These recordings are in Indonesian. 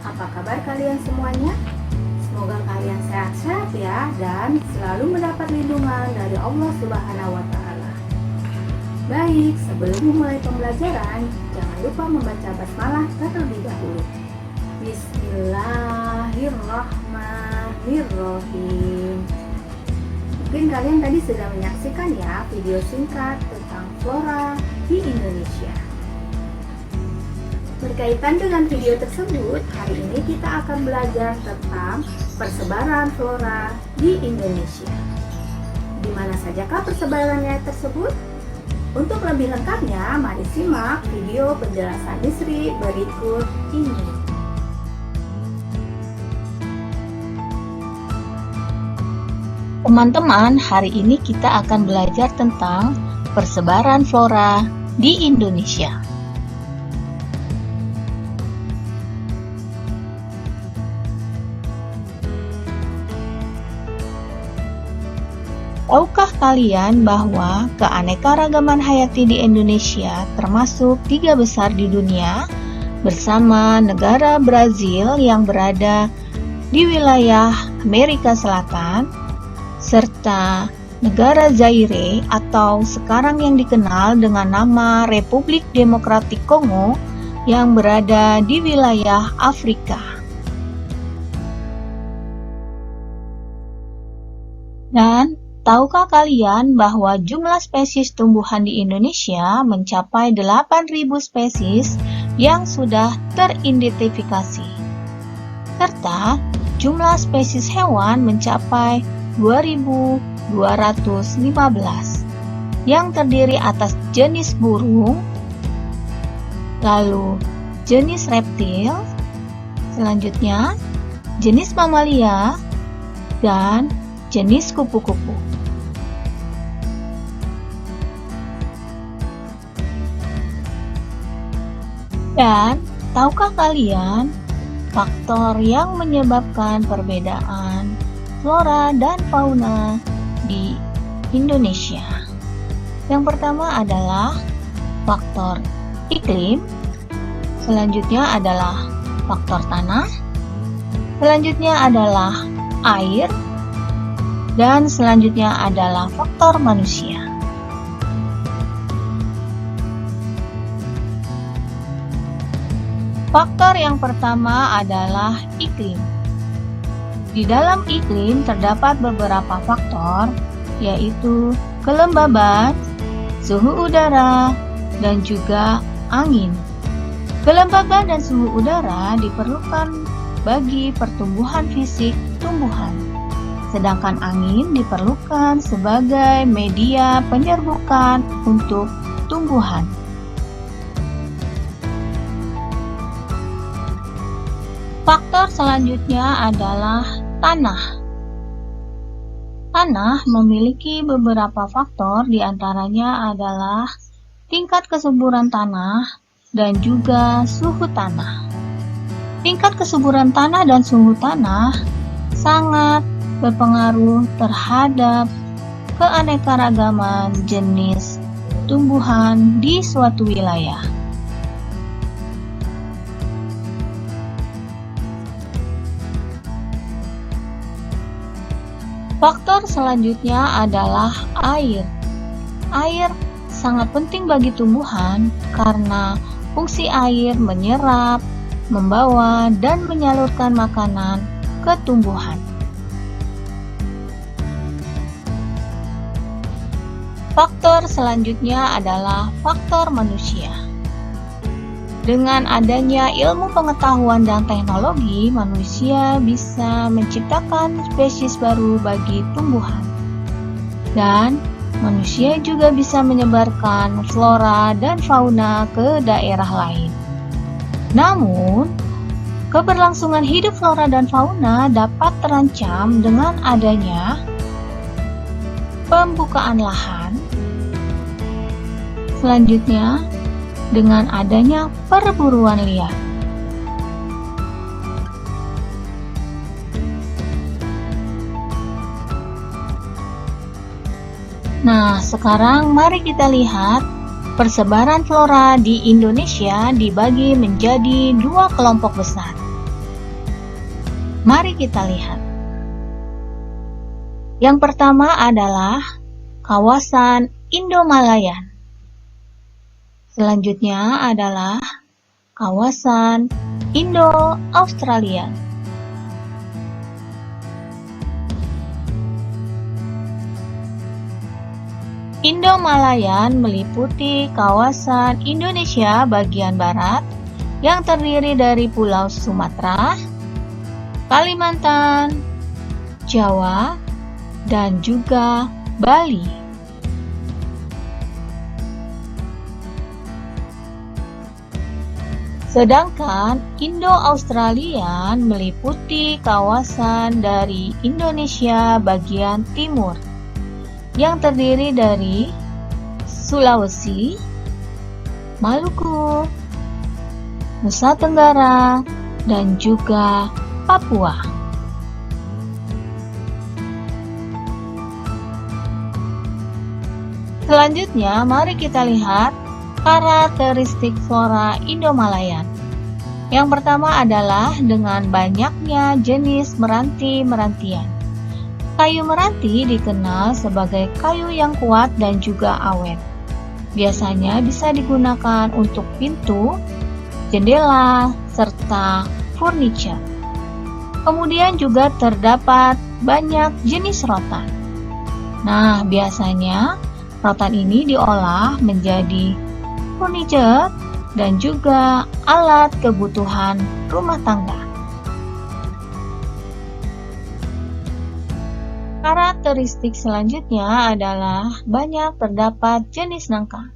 apa kabar kalian semuanya? Semoga kalian sehat-sehat ya dan selalu mendapat lindungan dari Allah Subhanahu wa Ta'ala. Baik, sebelum memulai pembelajaran, jangan lupa membaca basmalah terlebih dahulu. Bismillahirrahmanirrahim. Mungkin kalian tadi sudah menyaksikan ya video singkat tentang flora di Indonesia. Berkaitan dengan video tersebut, hari ini kita akan belajar tentang persebaran flora di Indonesia. Di mana sajakah persebarannya tersebut? Untuk lebih lengkapnya, mari simak video penjelasan Nisri berikut ini. Teman-teman, hari ini kita akan belajar tentang persebaran flora di Indonesia. Tahukah kalian bahwa keanekaragaman hayati di Indonesia termasuk 3 besar di dunia bersama negara Brazil yang berada di wilayah Amerika Selatan serta negara Zaire atau sekarang yang dikenal dengan nama Republik Demokratik Kongo yang berada di wilayah Afrika. Dan tahukah kalian bahwa jumlah spesies tumbuhan di Indonesia mencapai 8.000 spesies yang sudah teridentifikasi, serta jumlah spesies hewan mencapai 2.215 yang terdiri atas jenis burung, lalu jenis reptil, selanjutnya jenis mamalia, dan jenis kupu-kupu. Dan tahukah kalian faktor yang menyebabkan perbedaan flora dan fauna di Indonesia? Yang pertama adalah faktor iklim, selanjutnya adalah faktor tanah, selanjutnya adalah air, dan selanjutnya adalah faktor manusia. Faktor yang pertama adalah iklim. Di dalam iklim terdapat beberapa faktor, yaitu kelembaban, suhu udara, dan juga angin. Kelembaban dan suhu udara diperlukan bagi pertumbuhan fisik tumbuhan, sedangkan angin diperlukan sebagai media penyerbukan untuk tumbuhan. Faktor selanjutnya adalah tanah. Tanah memiliki beberapa faktor, diantaranya adalah tingkat kesuburan tanah dan juga suhu tanah. Tingkat kesuburan tanah dan suhu tanah sangat berpengaruh terhadap keanekaragaman jenis tumbuhan di suatu wilayah. Faktor selanjutnya adalah air. Air sangat penting bagi tumbuhan karena fungsi air menyerap, membawa, dan menyalurkan makanan ke tumbuhan. Faktor selanjutnya adalah faktor manusia. Dengan adanya ilmu pengetahuan dan teknologi, manusia bisa menciptakan spesies baru bagi tumbuhan. Dan manusia juga bisa menyebarkan flora dan fauna ke daerah lain. Namun, keberlangsungan hidup flora dan fauna dapat terancam dengan adanya pembukaan lahan. Selanjutnya, dengan adanya perburuan liar. Nah, sekarang mari kita lihat persebaran flora di Indonesia dibagi menjadi 2 kelompok besar, Mari kita lihat. Yang pertama adalah kawasan Indo-Malayan. Selanjutnya adalah kawasan Indo-Australian. Indo-Malayan meliputi kawasan Indonesia bagian barat yang terdiri dari Pulau Sumatera, Kalimantan, Jawa, dan juga Bali. Sedangkan Indo-Australian meliputi kawasan dari Indonesia bagian timur yang terdiri dari Sulawesi, Maluku, Nusa Tenggara, dan juga Papua. Selanjutnya, mari kita lihat karakteristik flora Indo-Malayan. Yang pertama adalah dengan banyaknya jenis meranti-merantian. Kayu meranti dikenal sebagai kayu yang kuat dan juga awet. Biasanya bisa digunakan untuk pintu, jendela, serta furniture. Kemudian juga terdapat banyak jenis rotan. Nah, biasanya rotan ini diolah menjadi furniture dan juga alat kebutuhan rumah tangga. Karakteristik selanjutnya adalah banyak terdapat jenis nangka.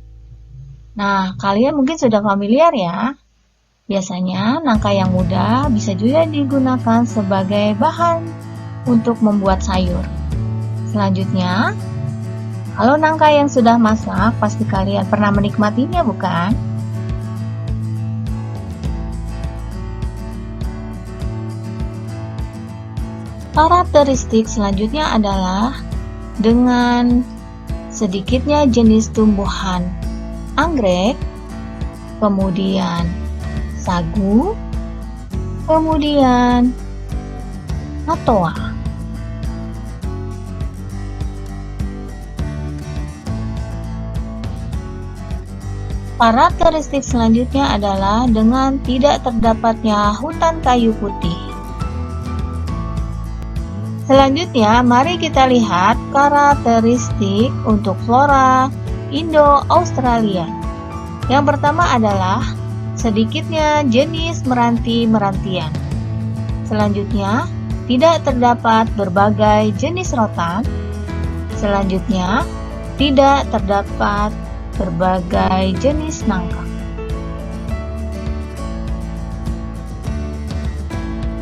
Nah, kalian mungkin sudah familiar ya. Biasanya nangka yang muda bisa juga digunakan sebagai bahan untuk membuat sayur. Selanjutnya, kalau nangka yang sudah masak, pasti kalian pernah menikmatinya, bukan? Karakteristik selanjutnya adalah dengan sedikitnya jenis tumbuhan anggrek, kemudian sagu, kemudian matoa. Karakteristik selanjutnya adalah dengan tidak terdapatnya hutan kayu putih. Selanjutnya, mari kita lihat karakteristik untuk flora Indo-Australia. Yang pertama adalah sedikitnya jenis meranti-merantian. Selanjutnya, tidak terdapat berbagai jenis rotan. Selanjutnya, tidak terdapat berbagai jenis nangka.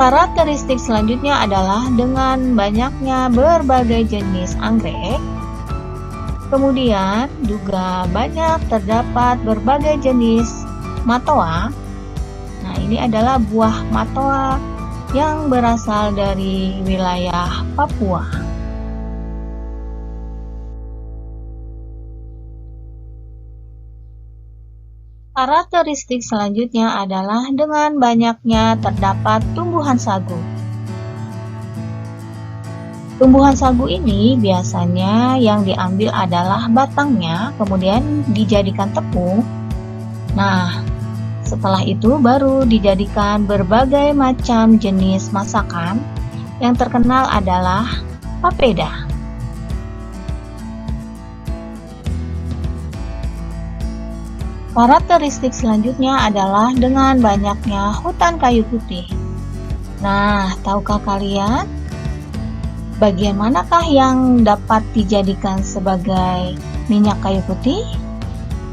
Karakteristik selanjutnya adalah dengan banyaknya berbagai jenis anggrek. Kemudian juga banyak terdapat berbagai jenis matoa. Nah, ini adalah buah matoa yang berasal dari wilayah Papua. Karakteristik selanjutnya adalah dengan banyaknya terdapat tumbuhan sagu. Tumbuhan sagu ini biasanya yang diambil adalah batangnya, kemudian dijadikan tepung. Nah, setelah itu baru dijadikan berbagai macam jenis masakan. Yang terkenal adalah papeda. Karakteristik selanjutnya adalah dengan banyaknya hutan kayu putih. Nah, tahukah kalian bagian manakah yang dapat dijadikan sebagai minyak kayu putih?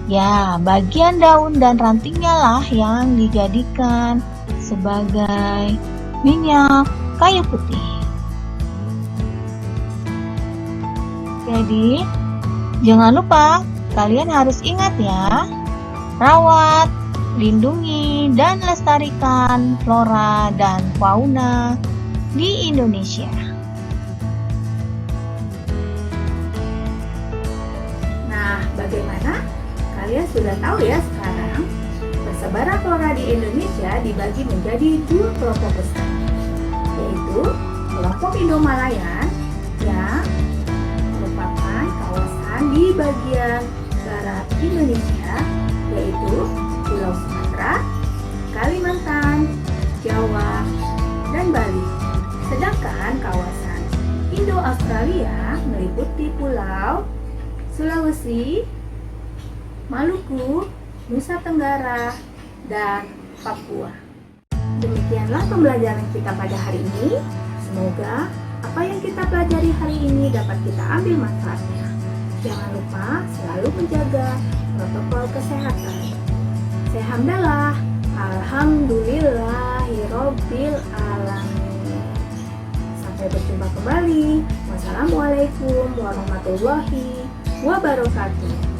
Ya, bagian daun dan rantingnya lah yang dijadikan sebagai minyak kayu putih. Jadi, jangan lupa kalian harus ingat ya, rawat, lindungi, dan lestarikan flora dan fauna di Indonesia. Nah, bagaimana? Kalian sudah tahu ya sekarang, persebaran flora di Indonesia dibagi menjadi dua kelompok besar. yaitu kelompok Indo-Malayan yang merupakan kawasan di bagian barat Indonesia, yaitu Pulau Sumatera, Kalimantan, Jawa, dan Bali. Sedangkan kawasan Indo-Australia meliputi Pulau Sulawesi, Maluku, Nusa Tenggara, dan Papua. Demikianlah pembelajaran kita pada hari ini. Semoga apa yang kita pelajari hari ini dapat kita ambil manfaatnya. Jangan lupa selalu menjaga protokol kesehatan. Saya hamdalah. Alhamdulillahirobbil alamin. Sampai berjumpa kembali. Wassalamualaikum warahmatullahi wabarakatuh.